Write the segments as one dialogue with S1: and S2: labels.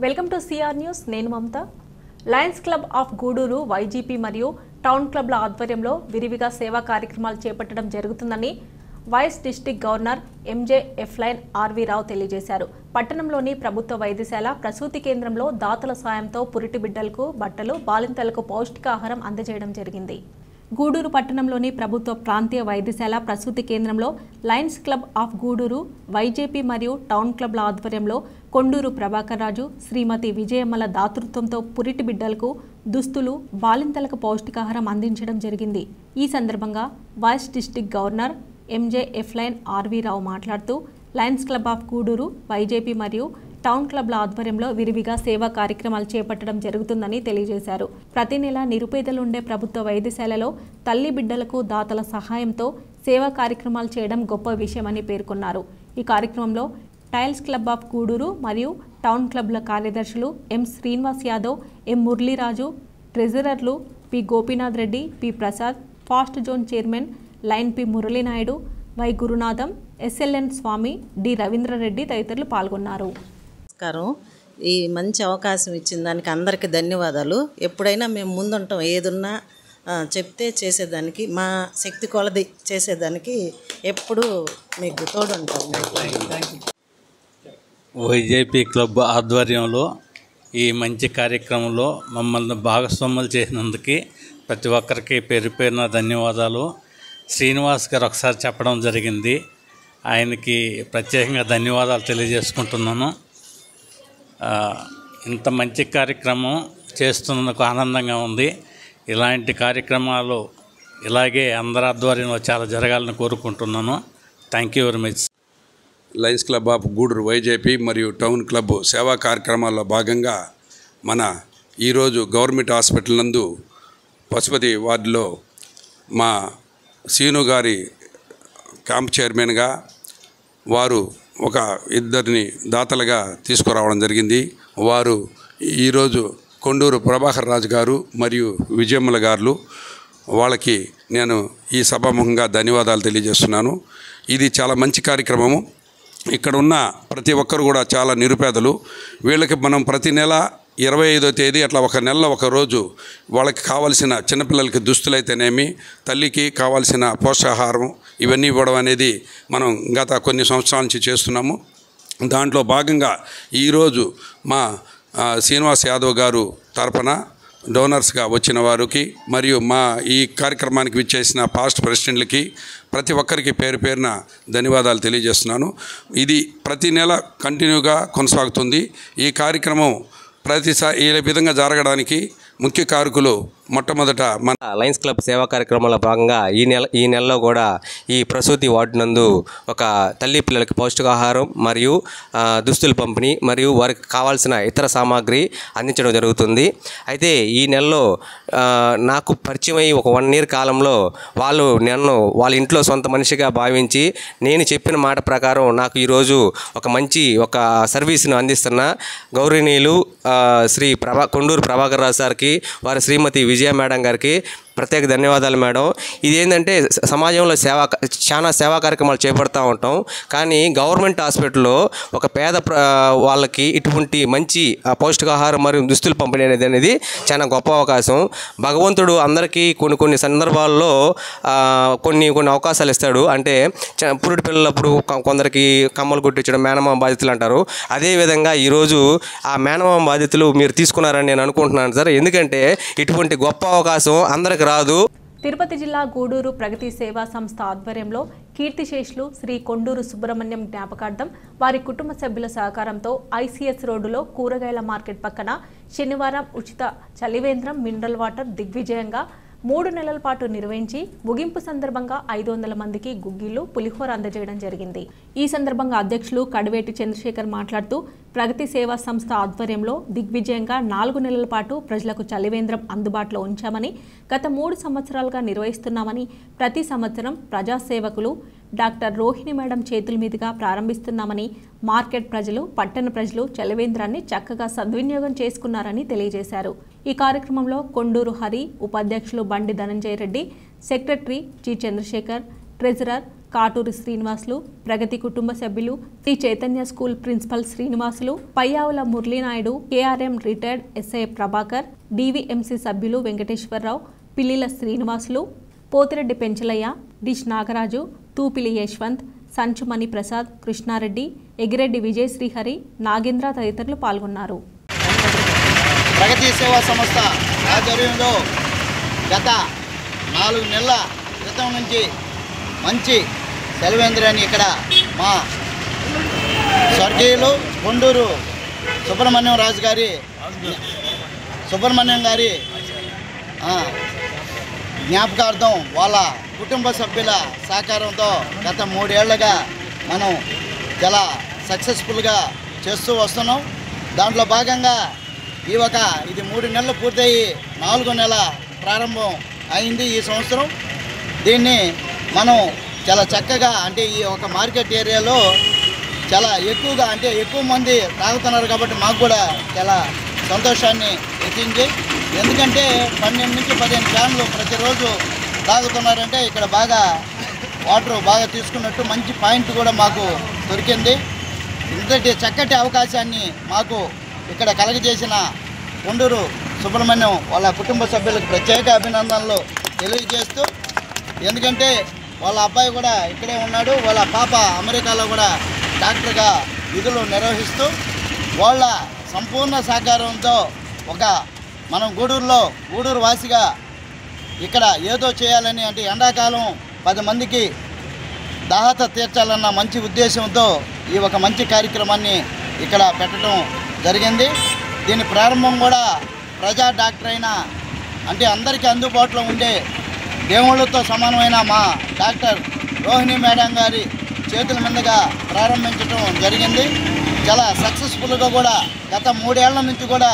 S1: Welcome to CR news. నేను Mamata. Lions club of Gudur YGP మరియు town క్లబ్ల ఆధ్వర్యంలో విరివిగా సేవా కార్యక్రమాలు చేపట్టడం జరుగుతుందని vice district governor MJ F lion RV Rao తెలియజేశారు. పట్టణంలోని ప్రభుత్వ వైద్యశాల ప్రసూతి కేంద్రంలో దాతల సాయంతో పురిటి బిడ్డలకు బట్టలు, బాలింతలకు పౌష్టికాహారం అందజేయడం జరిగింది. గూడూరు పట్టణంలోని ప్రభుత్వ ప్రాంతీయ వైద్యశాల ప్రసూతి కేంద్రంలో Lions club of Gudur YJP మరియు టౌన్ క్లబ్ల ఆధ్వర్యంలో కొండూరు ప్రభాకర్ రాజు, శ్రీమతి విజయమ్మల దాతృత్వంతో పురిటి బిడ్డలకు దుస్తులు, బాలింతలకు పౌష్టికాహారం అందించడం జరిగింది. ఈ సందర్భంగా vice district governor MJ F lion RV Rao మాట్లాడుతూ Lions club of Gudur YJP మరియు టౌన్ క్లబ్ల ఆధ్వర్యంలో విరివిగా సేవా కార్యక్రమాలు చేపట్టడం జరుగుతుందని తెలియజేశారు. ప్రతి నెల నిరుపేదలుండే ప్రభుత్వ వైద్యశాలలో తల్లి బిడ్డలకు దాతల సహాయంతో సేవా కార్యక్రమాలు చేయడం గొప్ప విషయమని పేర్కొన్నారు. ఈ కార్యక్రమంలో టైల్స్ క్లబ్ ఆఫ్ గూడూరు మరియు టౌన్ క్లబ్ల కార్యదర్శులు ఎం శ్రీనివాస్ యాదవ్, ఎం మురళీరాజు, ట్రెజరర్లు P Gopinath Reddy, P Prasad, past zone chairman lion P Muralinayudu, Y Gurunatham, SLN Swamy, D Ravindrareddy తదితరులు పాల్గొన్నారు.
S2: ఈ మంచి అవకాశం ఇచ్చిన దానికి అందరికీ ధన్యవాదాలు. ఎప్పుడైనా మేము ముందుంటాం, ఏదున్నా చెప్తే చేసేదానికి, మా శక్తి కొలది చేసేదానికి ఎప్పుడు మీకు తోడుంటాం.
S3: వైజేపీ క్లబ్ ఆధ్వర్యంలో ఈ మంచి కార్యక్రమంలో మమ్మల్ని భాగస్వాములు చేసినందుకు ప్రతి ఒక్కరికి పేరు పేరున ధన్యవాదాలు. శ్రీనివాస్ గారు ఒకసారి చెప్పడం జరిగింది, ఆయనకి ప్రత్యేకంగా ధన్యవాదాలు తెలియజేసుకుంటున్నాను. ఇంత మంచి కార్యక్రమం చేస్తున్నందుకు ఆనందంగా ఉంది. ఇలాంటి కార్యక్రమాలు ఇలాగే అందరి ఆధ్వర్యంలో చాలా జరగాలని కోరుకుంటున్నాను. Thank you very much.
S4: Lions club of Gudur YJP మరియు టౌన్ క్లబ్ సేవా కార్యక్రమాల్లో భాగంగా మన ఈరోజు గవర్నమెంట్ హాస్పిటల్ నందు పశుపతి వార్డులో మా సీను గారి క్యాంప్ చైర్మన్గా వారు ఒక ఇద్దరిని దాతలుగా తీసుకురావడం జరిగింది. వారు ఈరోజు కొండూరు ప్రభాకర్ రాజు గారు మరియు విజయమ్మల గారు, వాళ్ళకి నేను ఈ సభాముఖంగా ధన్యవాదాలు తెలియజేస్తున్నాను. ఇది చాలా మంచి కార్యక్రమము. ఇక్కడ ఉన్న ప్రతి ఒక్కరు కూడా చాలా నిరుపేదలు. వీళ్ళకి మనం ప్రతి నెల 25వ తేదీ అట్లా ఒక నెలలో ఒక రోజు వాళ్ళకి కావాల్సిన చిన్నపిల్లలకి దుస్తులైతేనేమి, తల్లికి కావాల్సిన పోషకాహారం ఇవన్నీ ఇవ్వడం అనేది మనం గత కొన్ని సంవత్సరాల నుంచి చేస్తున్నాము. దాంట్లో భాగంగా ఈరోజు మా శ్రీనివాస్ యాదవ్ గారు తరపున డోనర్స్గా వచ్చిన వారికి మరియు మా ఈ కార్యక్రమానికి విచ్చేసిన పాస్ట్ ప్రెసిడెంట్లకి ప్రతి ఒక్కరికి పేరు పేరున ధన్యవాదాలు తెలియజేస్తున్నాను. ఇది ప్రతి నెల కంటిన్యూగా కొనసాగుతుంది. ఈ కార్యక్రమం ప్రతిసారి ఈ విధంగా జరగడానికి ముఖ్య కారకులు మొట్టమొదట మన
S5: లయన్స్ క్లబ్ సేవా కార్యక్రమంలో భాగంగా ఈ నెలలో కూడా ఈ ప్రసూతి వార్డు నందు ఒక తల్లి పిల్లలకి పౌష్టికాహారం మరియు దుస్తుల పంపిణీ మరియు వారికి కావాల్సిన ఇతర సామాగ్రి అందించడం జరుగుతుంది. అయితే ఈ నెలలో నాకు పరిచయం అయ్యి ఒక 1 year కాలంలో వాళ్ళు నన్ను వాళ్ళ ఇంట్లో సొంత మనిషిగా భావించి నేను చెప్పిన మాట ప్రకారం నాకు ఈరోజు ఒక సర్వీస్ను అందిస్తున్న గౌరవనీయులు శ్రీ కొండూరు ప్రభాకర్ రాజు సార్కి, వారి శ్రీమతి విజయ మేడం గారికి ప్రత్యేక ధన్యవాదాలు మేడం. ఇదేంటంటే సమాజంలో చాలా సేవా కార్యక్రమాలు చేపడుతూ ఉంటాం, కానీ గవర్నమెంట్ హాస్పిటల్లో ఒక పేద వాళ్ళకి ఇటువంటి మంచి పౌష్టికాహారం మరియు దుస్తులు పంపిణీ అనేది చాలా గొప్ప అవకాశం. భగవంతుడు అందరికీ కొన్ని సందర్భాల్లో కొన్ని అవకాశాలు ఇస్తాడు. అంటే పురుటి పిల్లలప్పుడు కొందరికి కమ్మలు కుట్టించడం మేనమామ బాధ్యతలు అంటారు. అదేవిధంగా ఈరోజు ఆ మేనమామ బాధ్యతలు మీరు తీసుకున్నారని నేను అనుకుంటున్నాను సార్. ఎందుకంటే ఇటువంటి గొప్ప అవకాశం అందరికి రాదు.
S1: తిరుపతి జిల్లా గూడూరు ప్రగతి సేవా సంస్థ ఆధ్వర్యంలో కీర్తిశేషులు శ్రీ కొండూరు సుబ్రహ్మణ్యం జ్ఞాపకార్థం వారి కుటుంబ సభ్యుల సహకారంతో ఐసీఎస్ రోడ్డులో కూరగాయల మార్కెట్ పక్కన శనివారం ఉచిత చలివేంద్రం మినరల్ వాటర్ దిగ్విజయంగా 3 నెలల పాటు నిర్వహించి ముగింపు సందర్భంగా 500 మందికి గుగ్గిళ్లు, పులిహోర అందజేయడం జరిగింది. ఈ సందర్భంగా అధ్యక్షులు కడివేటి చంద్రశేఖర్ మాట్లాడుతూ ప్రగతి సేవా సంస్థ ఆధ్వర్యంలో దిగ్విజయంగా 4 నెలల పాటు ప్రజలకు చలివేంద్రం అందుబాటులో ఉంచామని, గత 3 సంవత్సరాలుగా నిర్వహిస్తున్నామని, ప్రతి సంవత్సరం ప్రజాసేవకులు డాక్టర్ రోహిణి మేడం చేతుల మీదుగా ప్రారంభిస్తున్నామని, మార్కెట్ ప్రజలు, పట్టణ ప్రజలు చలివేంద్రాన్ని చక్కగా సద్వినియోగం చేసుకున్నారని తెలియజేశారు. ఈ కార్యక్రమంలో కొండూరు హరి, ఉపాధ్యక్షులు Bandi Dhananjaya Reddy, secretary G Chandrasekhar, treasurer Katuri Srinivasulu, Pragathi కుటుంబ సభ్యులు, Sri Chaitanya school principal Srinivasulu, Payyavula Muralinayudu, KRM retired SI Prabhakar, DVMC సభ్యులు వెంకటేశ్వరరావు, పిల్లిల శ్రీనివాసులు, పోతిరెడ్డి పెంచలయ్య, డిష్ నాగరాజు, తూపిలి యశ్వంత్, సంచుమణి ప్రసాద్, కృష్ణారెడ్డి, ఎగిరెడ్డి విజయ్ శ్రీహరి, నాగేంద్ర తదితరులు పాల్గొన్నారు.
S6: ప్రగతి సేవా సంస్థ ఆధ్వర్యంలో గత 4 నెలల క్రితం నుంచి మంచి సెలవేంద్రాన్ని ఇక్కడ మా స్వర్గీయులు కొండూరు సుబ్రహ్మణ్యం గారి జ్ఞాపకార్థం వాళ్ళ కుటుంబ సభ్యుల సహకారంతో గత 3 ఏళ్లుగా మనం చాలా సక్సెస్ఫుల్గా చేస్తూ వస్తున్నాం. దాంట్లో భాగంగా ఇది 3 నెలలు పూర్తయి 4వ నెల ప్రారంభం అయింది ఈ సంవత్సరం. దీన్ని మనం చాలా చక్కగా అంటే ఈ ఒక మార్కెట్ ఏరియాలో చాలా ఎక్కువగా అంటే ఎక్కువ మంది తాగుతున్నారు కాబట్టి మాకు కూడా చాలా సంతోషాన్ని ఇచ్చింది. ఎందుకంటే 12 నుంచి 15 క్యాన్లు ప్రతిరోజు తాగుతున్నారంటే ఇక్కడ వాటర్ బాగా తీసుకున్నట్టు మంచి పాయింట్ కూడా మాకు దొరికింది. ఇంతటి చక్కటి అవకాశాన్ని మాకు ఇక్కడ కలగజేసిన కొండూరు సుబ్రహ్మణ్యం వాళ్ళ కుటుంబ సభ్యులకు ప్రత్యేక అభినందనలు తెలియజేస్తూ, ఎందుకంటే వాళ్ళ అబ్బాయి కూడా ఇక్కడే ఉన్నాడు, వాళ్ళ పాప అమెరికాలో కూడా డాక్టర్గా విధులు నిర్వహిస్తూ వాళ్ళ సంపూర్ణ సహకారంతో మనం గూడూరు వాసిగా ఇక్కడ ఏదో చేయాలని అంటే ఎండాకాలం 10 మందికి దాహత తీర్చాలన్న మంచి ఉద్దేశంతో ఈ ఒక మంచి కార్యక్రమాన్ని ఇక్కడ పెట్టడం జరిగింది. దీని ప్రారంభం కూడా ప్రజా డాక్టర్ అయిన అంటే అందరికీ అందుబాటులో ఉండే దేవుళ్ళతో సమానమైన మా డాక్టర్ రోహిణి మేడం గారి చేతుల మీదుగా ప్రారంభించడం జరిగింది. చాలా సక్సెస్ఫుల్గా కూడా గత 3 ఏళ్ల నుంచి కూడా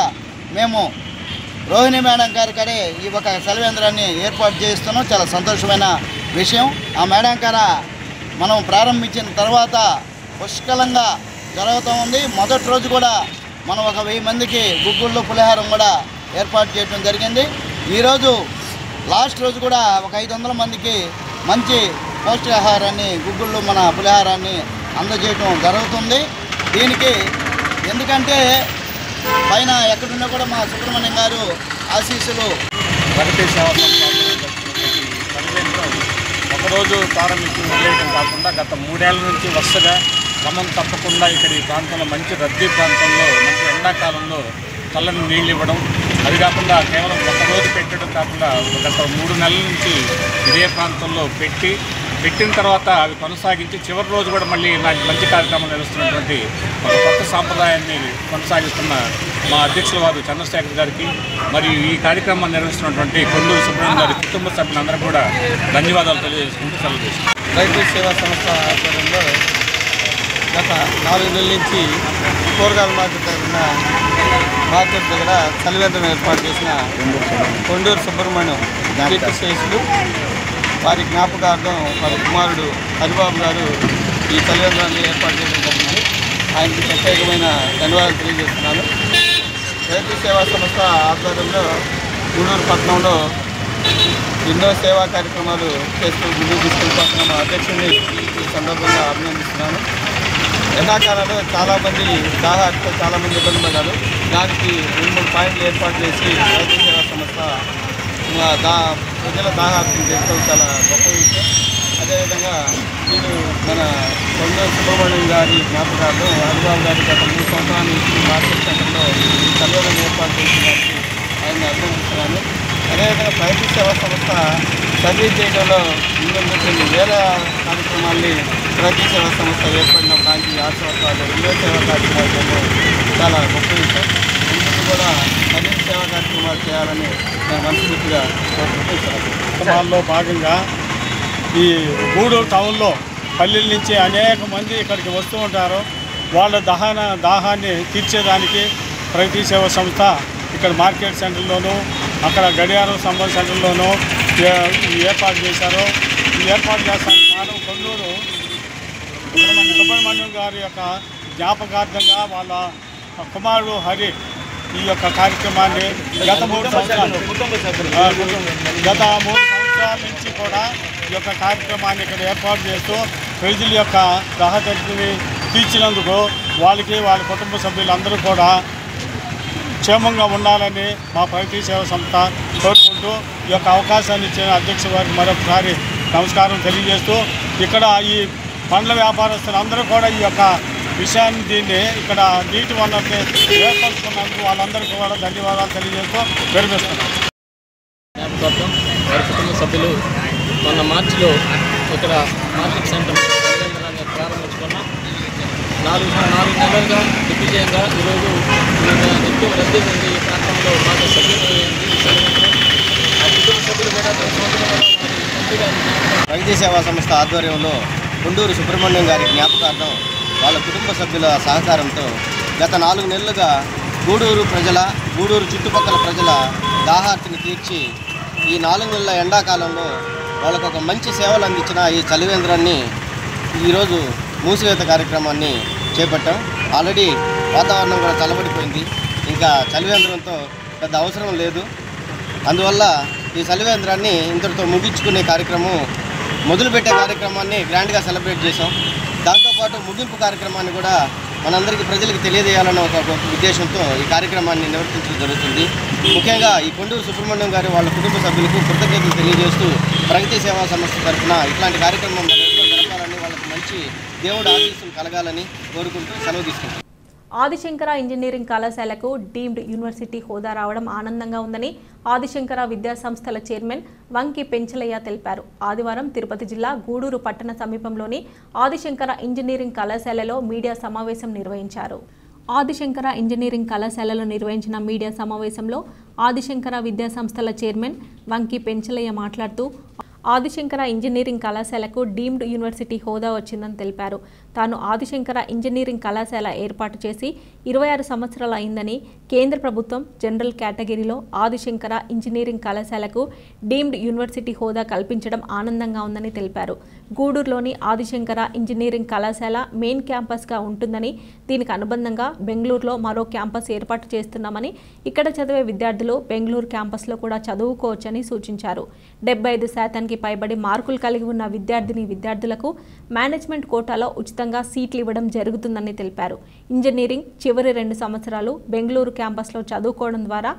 S6: మేము రోహిణి మేడం గారికడే ఈ ఒక సెలవేంద్రాన్ని ఏర్పాటు చేస్తున్నాం. చాలా సంతోషమైన విషయం. ఆ మేడం గారు మనం ప్రారంభించిన తర్వాత పుష్కలంగా జరుగుతూ ఉంది. మొదటి రోజు కూడా మనం 1000 మందికి గుగ్గుళ్ళు పులిహారం కూడా ఏర్పాటు చేయడం జరిగింది. ఈరోజు లాస్ట్ రోజు కూడా 500 మందికి మంచి పౌష్టికాహారాన్ని గుగ్గుళ్ళు మన పులిహారాన్ని అందజేయటం జరుగుతుంది. దీనికి ఎందుకంటే పైన ఎక్కడున్నా కూడా మా సుబ్రహ్మణ్యం గారు ఆశీస్సులు.
S7: ప్రగతి సేవా ఒకరోజు ప్రారంభించి వదిలేయడం కాకుండా గత 3 ఏళ్ల నుంచి వరుసగా క్రమం తప్పకుండా ఇక్కడ ఈ ప్రాంతంలో మంచి రద్దీ ప్రాంతంలో మంచి ఎండాకాలంలో చల్లని నీళ్ళు ఇవ్వడం, అది కాకుండా కేవలం ఒకరోజు పెట్టడం కాకుండా గత 3 నెలల నుంచి ఇదే ప్రాంతంలో పెట్టిన తర్వాత అవి కొనసాగించి చివరి రోజు కూడా మళ్ళీ నాకు మంచి కార్యక్రమం నిర్వహిస్తున్నటువంటి ఒక కొత్త సాంప్రదాయాన్ని కొనసాగిస్తున్న మా అధ్యక్షుల వారు చంద్రశేఖర్ గారికి మరియు ఈ కార్యక్రమాన్ని నిర్వహిస్తున్నటువంటి కొండూరు సుబ్రహ్మణ్యం గారి కుటుంబ సభ్యులందరూ కూడా ధన్యవాదాలు తెలియజేసుకుంటూ సెలవు చేస్తున్నాను.
S6: రైతు సేవా సంస్థ ఆధ్వర్యంలో గత 4 నెలల నుంచి కూరగాయల మార్కెట్ దగ్గర చలివేంద్రం ఏర్పాటు చేసిన కొండూరు సుబ్రహ్మణ్యం కీర్తిశేషులు వారి జ్ఞాపకార్థం వారి కుమారుడు హరిబాబు గారు ఈ చలివేంద్రాన్ని ఏర్పాటు చేయడం జరిగింది. ఆయనకి ప్రత్యేకమైన ధన్యవాదాలు తెలియజేస్తున్నాను. రైతు సేవా సంస్థ ఆధ్వర్యంలో గూడూరు పట్టణంలో ఎన్నో సేవా కార్యక్రమాలు చేస్తూ ముందుకు తీసుకెళ్ళిపోతున్న మా అధ్యక్షుడిని ఈ సందర్భంగా అభినందిస్తున్నాను. ఎండాకాలంలో చాలామంది దాహార్తో చాలామంది ఇబ్బంది పడ్డారు. దానికి 2-3 పాయింట్లు ఏర్పాటు చేసి రైతు సేవా సంస్థ ప్రజల దాహార్తం చేయడం చాలా గొప్ప విషయం. అదేవిధంగా నేను మన కొండూరు సుబ్రహ్మణ్యం గారి జ్ఞాపకార్థం హరిబాబు గారి గత 3 సంవత్సరాల నుంచి మార్కెట్ సెంటర్లో చలివేంద్రం ఏర్పాటు చేసేదానికి ఆయన అభినందిస్తున్నాను. అదేవిధంగా రైతు సేవా సంస్థ సర్వీస్ చేయడంలో ముందుంటుంది. వేరే కార్యక్రమాల్ని రైతు సేవా సంస్థ ఏర్పడిన దానికి 6 సంవత్సరాలు ఎన్నో సేవా కార్యక్రమాలు చాలా గొప్ప విషయం. ముందు కూడా సర్వీస్ సేవా కార్యక్రమాలు చేయాలని నేను మనస్ఫూర్తిగా
S7: కార్యక్రమాల్లో భాగంగా ఈ గూడూరు టౌన్లో పల్లెల నుంచి అనేక మంది ఇక్కడికి వస్తూ ఉంటారు. వాళ్ళ దాహాన్ని తీర్చేదానికి ప్రగతి సేవా సంస్థ ఇక్కడ మార్కెట్ సెంటర్లోనూ అక్కడ గడియారం సంబంధ సెంటర్లోనూ ఏర్పాటు చేశారు. ఈ ఏర్పాటు చేస్తానికి కారణం కొండూరు సుబ్రహ్మణ్యం గారి యొక్క జ్ఞాపకార్థంగా వాళ్ళ కుమారుడు హరి ఈ యొక్క కార్యక్రమాన్ని గత 3 సంవత్సరాలు సంవత్సరాల నుంచి కూడా ఈ యొక్క కార్యక్రమాన్ని ఇక్కడ ఏర్పాటు చేస్తూ ప్రజల యొక్క దాహతని తీర్చినందుకు వాళ్ళకి వాళ్ళ కుటుంబ సభ్యులందరూ కూడా క్షేమంగా ఉండాలని మా ప్రగతి సేవా సంస్థ కోరుకుంటూ ఈ యొక్క అవకాశాన్ని ఇచ్చిన అధ్యక్ష వారికి మరొకసారి నమస్కారం తెలియజేస్తూ ఇక్కడ ఈ పండ్ల వ్యాపారస్తులందరూ కూడా ఈ యొక్క విషయాన్ని దీన్ని ఇక్కడ నీటి వనరుని ఏర్పరచుకున్నందుకు వాళ్ళందరికీ కూడా ధన్యవాదాలు తెలియజేస్తూ విరమిస్తున్నాం.
S8: జ్ఞాపకార్థం వారి కుటుంబ సభ్యులు మొన్న మార్చిలో ఇక్కడ మార్కెట్ సెంటర్ కేంద్రాన్ని ప్రారంభించుకున్నాం. 4 నెలలుగా దిగ్విజయంగా ఈరోజు నిత్యం రద్దీ ఉంది. ఈ ప్రాంతంలో మాకు సభ్యులైంది. ఆ కుటుంబ సభ్యులు కూడా
S6: ప్రగతి సేవా సంస్థ ఆధ్వర్యంలో గుండూరు సుబ్రహ్మణ్యం గారి జ్ఞాపకార్థం వాళ్ళ కుటుంబ సభ్యుల సహకారంతో గత 4 నెలలుగా గూడూరు చుట్టుపక్కల ప్రజల దాహార్తిని తీర్చి ఈ 4 నెలల ఎండాకాలంలో వాళ్ళకు ఒక మంచి సేవలు అందించిన ఈ చలివేంద్రాన్ని ఈరోజు మూసివేత కార్యక్రమాన్ని చేపట్టాం. ఆల్రెడీ వాతావరణం కూడా చల్లబడిపోయింది. ఇంకా చలివేంద్రంతో పెద్ద అవసరం లేదు. అందువల్ల ఈ చలివేంద్రాన్ని ఇంతటితో ముగించుకునే కార్యక్రమం మొదలుపెట్టే కార్యక్రమాన్ని గ్రాండ్గా సెలబ్రేట్ చేసాం. దాంతోపాటు ముగింపు కార్యక్రమాన్ని కూడా మనందరికీ ప్రజలకు తెలియజేయాలన్న ఒక ఉద్దేశంతో ఈ కార్యక్రమాన్ని నిర్వర్తించడం జరుగుతుంది. ముఖ్యంగా ఈ కొండూరు సుబ్రహ్మణ్యం గారి వాళ్ళ కుటుంబ సభ్యులకు కృతజ్ఞతలు తెలియజేస్తూ ప్రగతి సేవా సంస్థ తరఫున ఇట్లాంటి కార్యక్రమం జరపాలని, వాళ్ళకి మంచి దేవుడు ఆశీస్సులు కలగాలని కోరుకుంటూ సెలవు తీసుకుంటాం.
S1: ఆదిశంకర ఇంజనీరింగ్ కళాశాలకు డీమ్డ్ యూనివర్సిటీ హోదా రావడం ఆనందంగా ఉందని ఆదిశంకర విద్యా సంస్థల చైర్మన్ వంకి పెంచలయ్య తెలిపారు. ఆదివారం తిరుపతి జిల్లా గూడూరు పట్టణ సమీపంలోని ఆదిశంకర ఇంజనీరింగ్ కళాశాలలో మీడియా సమావేశం నిర్వహించారు. ఆదిశంకర ఇంజనీరింగ్ కళాశాలలో నిర్వహించిన మీడియా సమావేశంలో ఆదిశంకర విద్యా సంస్థల చైర్మన్ వంకి పెంచలయ్య మాట్లాడుతూ ఆదిశంకర ఇంజనీరింగ్ కళాశాలకు డీమ్డ్ యూనివర్సిటీ హోదా వచ్చిందని తెలిపారు. తాను ఆదిశంకర ఇంజనీరింగ్ కళాశాల ఏర్పాటు చేసి 26 సంవత్సరాలు అయిందని, కేంద్ర ప్రభుత్వం జనరల్ కేటగిరీలో ఆదిశంకర ఇంజనీరింగ్ కళాశాలకు డీమ్డ్ యూనివర్సిటీ హోదా కల్పించడం ఆనందంగా ఉందని తెలిపారు. గూడూరులోని ఆదిశంకర ఇంజనీరింగ్ కళాశాల మెయిన్ క్యాంపస్గా ఉంటుందని, దీనికి అనుబంధంగా బెంగళూరులో మరో క్యాంపస్ ఏర్పాటు చేస్తున్నామని, ఇక్కడ చదివే విద్యార్థులు బెంగళూరు క్యాంపస్లో కూడా చదువుకోవచ్చని సూచించారు. 75% పైబడి మార్కులు కలిగి ఉన్న విద్యార్థులకు మేనేజ్మెంట్ కోటాలో ఉచితంగా సీట్లు ఇవ్వడం జరుగుతుందని తెలిపారు. ఇంజనీరింగ్ చివరి 2 సంవత్సరాలు బెంగళూరు క్యాంపస్లో చదువుకోవడం ద్వారా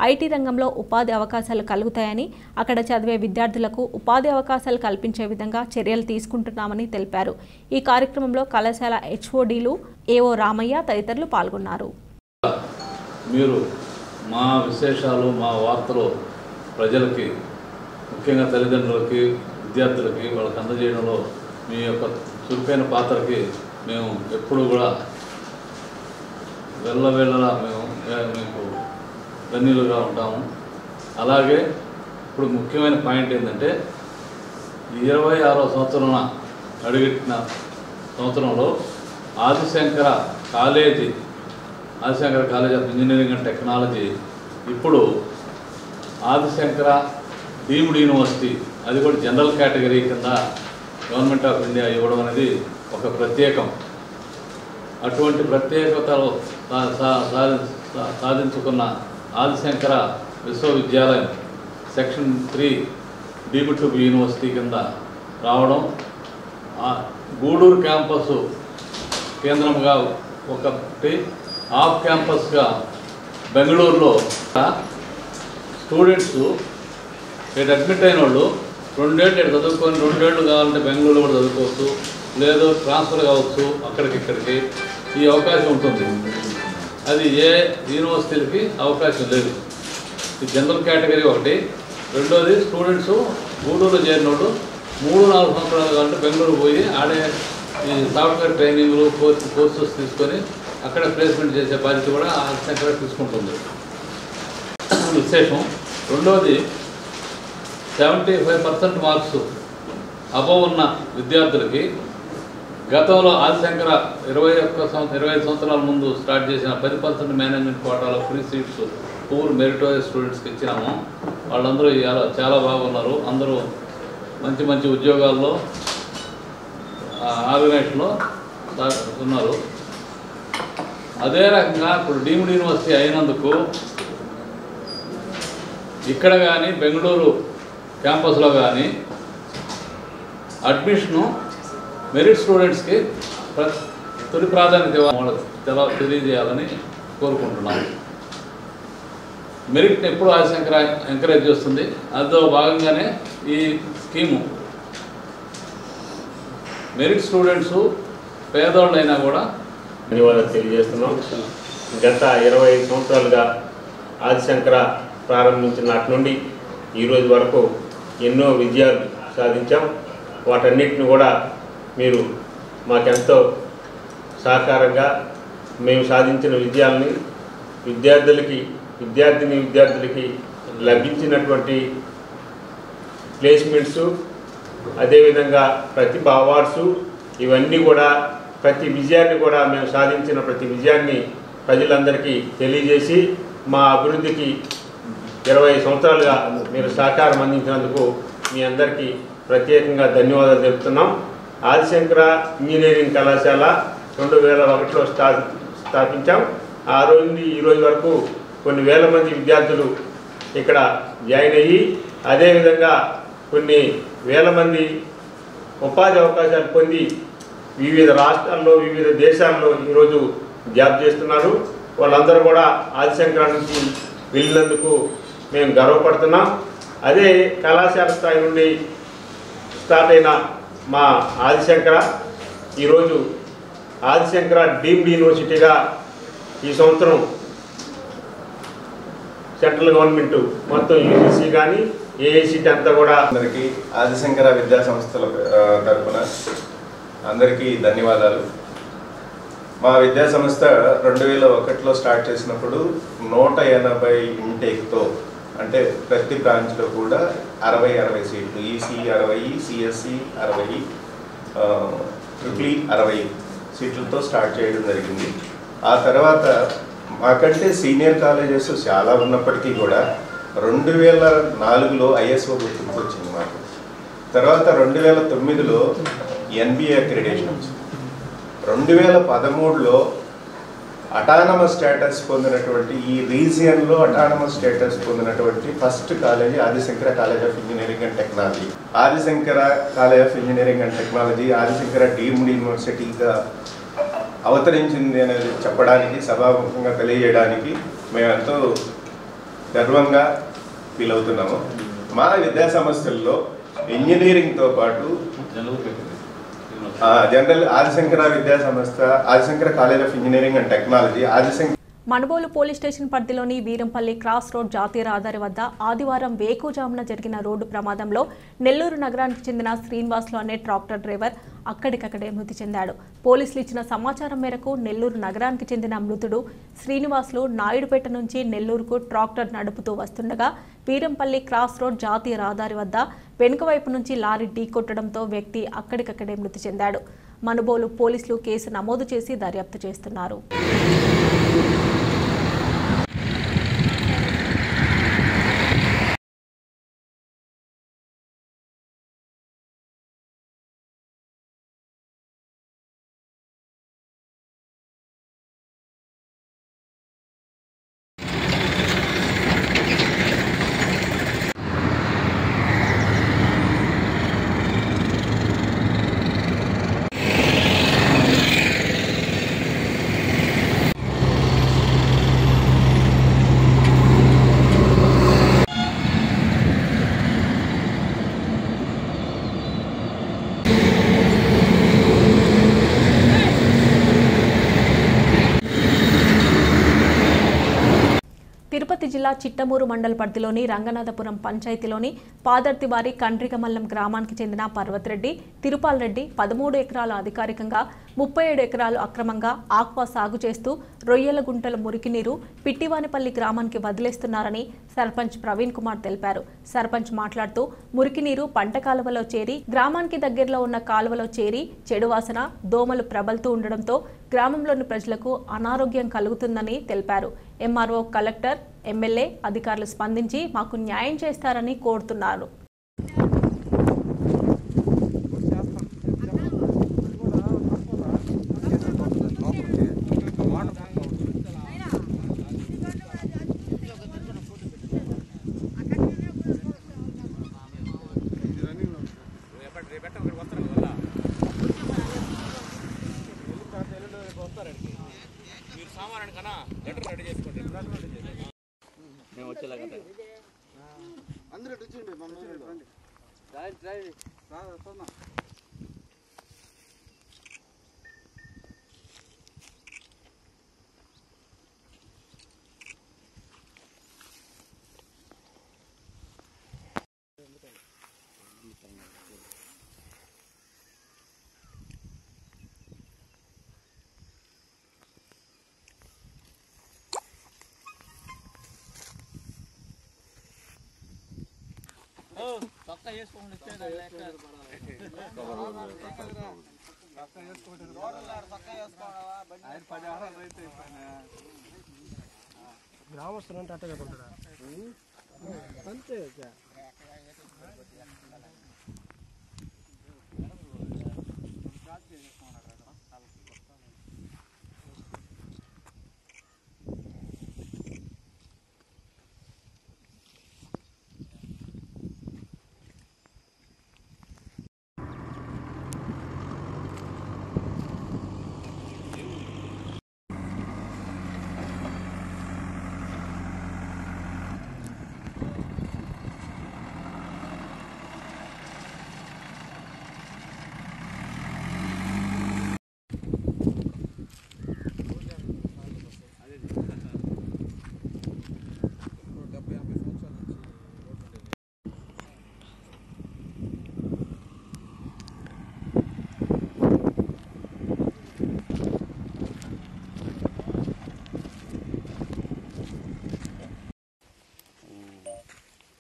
S1: ఐటీ రంగంలో ఉపాధి అవకాశాలు కలుగుతాయని, అక్కడ చదివే విద్యార్థులకు ఉపాధి అవకాశాలు కల్పించే విధంగా చర్యలు తీసుకుంటున్నామని తెలిపారు. ఈ కార్యక్రమంలో కళాశాల హెచ్ఓడీలు ఏఓ రామయ్య తదితరులు పాల్గొన్నారు.
S9: మీరు మా విశేషాలు, మా వార్తలు ప్రజలకి, ముఖ్యంగా తల్లిదండ్రులకి, విద్యార్థులకి వాళ్ళకి అందజేయడంలో మీ యొక్క చురుకైన పాత్రకి మేము ఎప్పుడూ కూడా వెళ్ళలా మీకు ధన్యులుగా ఉంటాము. అలాగే ఇప్పుడు ముఖ్యమైన పాయింట్ ఏంటంటే 26వ సంవత్సరం అడుగెట్టిన సంవత్సరంలో Adi Shankara college of engineering and technology ఇప్పుడు ఆదిశంకర డీమ్డ్ యూనివర్సిటీ, అది కూడా జనరల్ కేటగిరీ కింద గవర్నమెంట్ ఆఫ్ ఇండియా ఇవ్వడం అనేది ఒక ప్రత్యేకం. అటువంటి ప్రత్యేకతలు సాధించుకున్న ఆదిశంకర విశ్వవిద్యాలయం section 3 deemed to be university కింద రావడం, గూడూరు క్యాంపస్ కేంద్రంగా ఒకటి, ఆఫ్ క్యాంపస్గా బెంగళూరులో స్టూడెంట్స్ ఇక్కడ అడ్మిట్ అయిన వాళ్ళు 2 ఏళ్ళు ఇక్కడ చదువుకొని 2 ఏళ్ళు కావాలంటే బెంగళూరులో కూడా చదువుకోవచ్చు, లేదు ట్రాన్స్ఫర్ కావచ్చు ఇక్కడికి ఈ అవకాశం ఉంటుంది. అది ఏ యూనివర్సిటీలకి అవకాశం లేదు. ఈ జనరల్ కేటగిరీ ఒకటి. రెండోది స్టూడెంట్స్ గూడూరులో చేరిన వాళ్ళు 3-4 సంవత్సరాలు కావాలంటే బెంగళూరు పోయి ఆడే ఈ సాఫ్ట్వేర్ ట్రైనింగ్లు కోర్సెస్ తీసుకొని అక్కడ ప్లేస్మెంట్ చేసే బాధ్యత కూడా ఆదిశంకర తీసుకుంటుంది. విశేషం. రెండోది 75% మార్క్స్ అబవ్ ఉన్న విద్యార్థులకి గతంలో ఆదిశంకర 25 సంవత్సరాల ముందు స్టార్ట్ చేసిన 10% మేనేజ్మెంట్ కోటాలో ఫ్రీ సీట్స్ పూర్ మెరిటోరియస్ స్టూడెంట్స్కి ఇచ్చినాము. వాళ్ళందరూ చాలా బాగున్నారు. అందరూ మంచి మంచి ఉద్యోగాల్లో ఆర్గనైజేషన్లో ఉన్నారు. అదే రకంగా ఇప్పుడు డీమ్డ్ యూనివర్సిటీ అయినందుకు ఇక్కడ కానీ బెంగళూరు క్యాంపస్లో కానీ అడ్మిషను మెరిట్ స్టూడెంట్స్కి తొలి ప్రాధాన్యత తెలియజేయాలని కోరుకుంటున్నాను. మెరిట్ని ఎప్పుడు ఆశంకర ఎంకరేజ్ చేస్తుంది. అందులో భాగంగానే ఈ స్కీము మెరిట్ స్టూడెంట్స్ పేదవాళ్ళైనా కూడా
S10: ధన్యవాదాలు తెలియజేస్తున్నాం. గత 25 సంవత్సరాలుగా ఆదిశంకర ప్రారంభించిన నాటి నుండి ఈరోజు వరకు ఎన్నో విజయాలు సాధించాం. వాటన్నిటిని కూడా మీరు మాకెంతో సహకారంగా మేము సాధించిన విజయాలని విద్యార్థులకి లభించినటువంటి ప్లేస్మెంట్సు, అదేవిధంగా ప్రతిభా అవార్డ్సు, ఇవన్నీ కూడా ప్రతి విజయాన్ని కూడా మేము సాధించిన ప్రతి విజయాన్ని ప్రజలందరికీ తెలియజేసి మా అభివృద్ధికి 20 సంవత్సరాలుగా మీరు సహకారం అందించినందుకు మీ అందరికీ ప్రత్యేకంగా ధన్యవాదాలు తెలుపుతున్నాం. ఆదిశంకర ఇంజనీరింగ్ కళాశాల 2001లో స్థాపించాం. ఆ రోజు నుండి ఈ రోజు వరకు కొన్ని వేల మంది విద్యార్థులు ఇక్కడ జాయిన్ అయ్యి, అదేవిధంగా కొన్ని వేల మంది ఉపాధి అవకాశాలు పొంది వివిధ రాష్ట్రాల్లో వివిధ దేశాల్లో ఈరోజు జాబ్ చేస్తున్నారు. వాళ్ళందరూ కూడా ఆదిశంకర నుంచి వెళ్ళినందుకు మేము గర్వపడుతున్నాం. అదే కళాశాల స్థాయి నుండి స్టార్ట్ అయిన మా ఆదిశంకర ఈరోజు ఆదిశంకర డీమ్డ్ యూనివర్సిటీగా ఈ సంవత్సరం సెంట్రల్ గవర్నమెంట్ మొత్తం యూజీసీ కానీ ఏఐసిటీ అంతా కూడా
S11: అందరికీ ఆదిశంకర విద్యా సంస్థల తరఫున అందరికీ ధన్యవాదాలు. మా విద్యా సంస్థ 2001లో స్టార్ట్ చేసినప్పుడు 180 ఇంటేక్తో, అంటే ప్రతి బ్రాంచ్లో కూడా 60 సీట్లు, ఈసీ 60, సిఎస్సి 60, ట్రిపుల్ 60 సీట్లతో స్టార్ట్ చేయడం జరిగింది. ఆ తర్వాత మాకంటే సీనియర్ కాలేజెస్ చాలా ఉన్నప్పటికీ కూడా 2004లో ఐఎస్ఓ గుర్తింపు వచ్చింది మాకు. తర్వాత 2009లో ఎన్బిఏ అక్రిడేషన్స్, 2013లో అటానమస్ స్టేటస్ పొందినటువంటి ఈ రీజియన్లో అటానమస్ స్టేటస్ పొందినటువంటి first college Adishankara college of engineering and technology. Adishankara college of engineering and technology Adishankara deemed యూనివర్సిటీగా అవతరించింది అనేది చెప్పడానికి, సభాముఖంగా తెలియజేయడానికి మేము ఎంతో గర్వంగా ఫీల్ అవుతున్నాము. మా విద్యా సంస్థల్లో ఇంజనీరింగ్తో పాటు జనరల్ ఆదిశంకర విద్యా సంస్థ, Adi Shankara college of engineering and technology, Adi Shankara
S1: Manubolu police station పరిధిలోని వీరంపల్లి క్రాస్ రోడ్ జాతీయ రహదారి వద్ద ఆదివారం వేకుజామున జరిగిన రోడ్డు ప్రమాదంలో నెల్లూరు నగరానికి చెందిన శ్రీనివాసులు అనే ట్రాక్టర్ డ్రైవర్ అక్కడికక్కడే మృతి చెందాడు. పోలీసులు ఇచ్చిన సమాచారం మేరకు నెల్లూరు నగరానికి చెందిన మృతుడు శ్రీనివాసులు నాయుడుపేట నుంచి నెల్లూరుకు ట్రాక్టర్ నడుపుతూ వస్తుండగా వీరంపల్లి క్రాస్ రోడ్ జాతీయ రహదారి వద్ద వెనుక వైపు నుంచి లారీ ఢీకొట్టడంతో వ్యక్తి అక్కడికక్కడే మృతి చెందాడు. మనుబోలు పోలీసులు కేసు నమోదు చేసి దర్యాప్తు చేస్తున్నారు. తిరుపతి జిల్లా చిట్టమూరు మండల పరిధిలోని రంగనాథపురం పంచాయతీలోని పాదర్తివారి కండ్రికమల్లం గ్రామానికి చెందిన పర్వతరెడ్డి, తిరుపాల్ రెడ్డి 13 ఎకరాలు అధికారికంగా, 37 ఎకరాలు అక్రమంగా ఆక్వా సాగు చేస్తూ రొయ్యలగుంటల మురికినీరు పిట్టివానిపల్లి గ్రామానికి వదిలేస్తున్నారని సర్పంచ్ ప్రవీణ్ కుమార్ తెలిపారు. సర్పంచ్ మాట్లాడుతూ మురికినీరు పంట కాలువలో చేరి గ్రామానికి దగ్గరలో ఉన్న కాలువలో చేరి చెడు వాసన, దోమలు ప్రబలుతూ ఉండడంతో గ్రామంలోని ప్రజలకు అనారోగ్యం కలుగుతుందని తెలిపారు. ఎంఆర్ఓ, కలెక్టర్, ఎమ్మెల్యే అధికారులు స్పందించి మాకు న్యాయం చేస్తారని కోరుతున్నారు.
S8: చొక్కా వేసుకోండి
S12: గ్రామస్తులు అంటే అట్టే చెప్పుకుంటాడా అంతే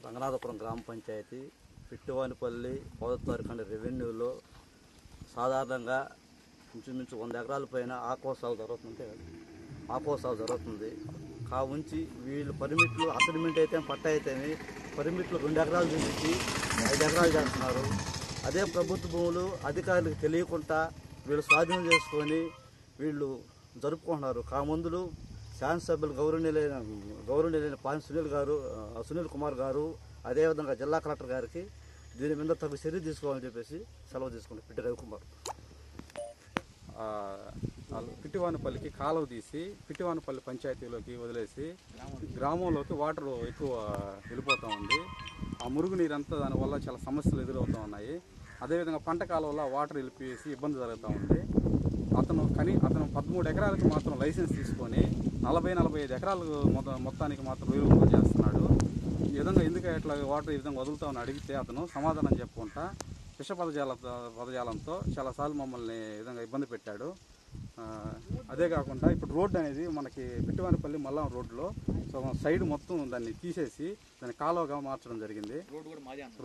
S13: రంగనాథపురం గ్రామ పంచాయతీ పిట్టివానిపల్లి పౌదత్వారికండ రెవెన్యూలో సాధారణంగా ఇంచుమించు 100 ఎకరాల పైన ఆక్వా సాగు జరుగుతుంది. కావుంచి వీళ్ళు పర్మిట్లు అసైన్మెంట్ అయితే పట్ట అయితేనే పర్మిట్లు 2 ఎకరాలు చూపించి 5 ఎకరాలు చేస్తున్నారు. అదే ప్రభుత్వ భూములు అధికారులకు తెలియకుండా వీళ్ళు స్వాధీనం చేసుకొని వీళ్ళు జరుపుకుంటున్నారు. కాముందులు శాసనసభ్యులు గౌరవనీయులైన పాన్ సునీల్ కుమార్ గారు అదేవిధంగా జిల్లా కలెక్టర్ గారికి దీని మీద తగు చర్య తీసుకోవాలని చెప్పేసి సెలవు తీసుకుంటారు. పిట్టి రవికుమార్.
S14: పిట్టివానిపల్లికి కాలువ తీసి పిట్టివానిపల్లి పంచాయతీలోకి వదిలేసి గ్రామంలోకి వాటర్ ఎక్కువ వెళ్ళిపోతూ ఉంది. ఆ మురుగునీరంతా దానివల్ల చాలా సమస్యలు ఎదురవుతూ ఉన్నాయి. అదేవిధంగా పంట కాలువలో వాటర్ వెళ్ళిపోయేసి ఇబ్బంది జరుగుతూ ఉంది. అతను 13 ఎకరాలకు మాత్రం లైసెన్స్ తీసుకొని 40-45 ఎకరాలకు మొత్తానికి మాత్రం రొయ్యలు చేస్తున్నాడు. ఈ విధంగా ఎందుకు ఇట్లా వాటర్ ఈ విధంగా వదులుతామని అడిగితే అతను సమాధానం చెప్పుకుంటా విష పదజాలంతో చాలాసార్లు మమ్మల్ని ఈ విధంగా ఇబ్బంది పెట్టాడు. అదే కాకుండా ఇప్పుడు రోడ్డు అనేది మనకి పిట్టివానిపల్లి మల్లం రోడ్లో సైడ్ మొత్తం దాన్ని తీసేసి దాన్ని కాలువగా మార్చడం జరిగింది.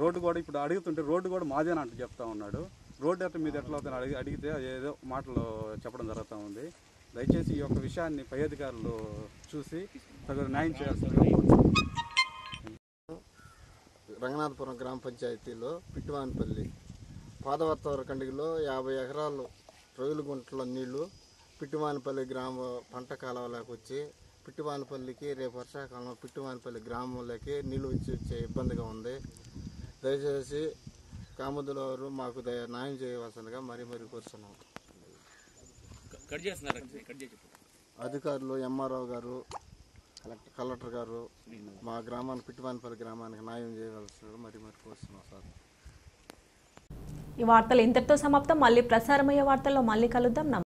S14: రోడ్డు కూడా ఇప్పుడు అడుగుతుంటే రోడ్డు కూడా మాదేనా అంటూ చెప్తా ఉన్నాడు. రోడ్డు అయితే మీద ఎట్లా అవుతుందని అడిగితే ఏదో మాటలు చెప్పడం జరుగుతూ ఉంది. దయచేసి ఈ యొక్క విషయాన్ని పై అధికారులు చూసి తగిన న్యాయం చేయాల్సిందిగా
S15: రంగనాథపురం గ్రామ పంచాయతీలో పిట్టివానిపల్లి పాదవర్తవర కండిలో 50 ఎకరాలు రొయ్యల గుంటల నీళ్లు పిట్టివానిపల్లి గ్రామ పంట కాలువలోకి వచ్చి పిట్టివానిపల్లికి రేపు వర్షాకాలంలో పిట్టివానిపల్లి గ్రామంలోకి నీళ్లు వచ్చే ఇబ్బందిగా ఉంది. దయచేసి కాముదుల వారు మాకు న్యాయం చేయవలసిందిగా మరీ కోరుతున్నాం. అధికారులు ఎంఆర్ఓ గారు కలెక్టర్ గారు మా గ్రామానికి పిట్టివానిపల్లి గ్రామానికి న్యాయం చేయవలసిందిగా మరీ కోరుతున్నాం సార్.
S1: ఈ వార్తలు ఇంతటితో సమాప్తం. మళ్ళీ ప్రసారమయ్యే వార్తల్లో మళ్ళీ కలుద్దాం.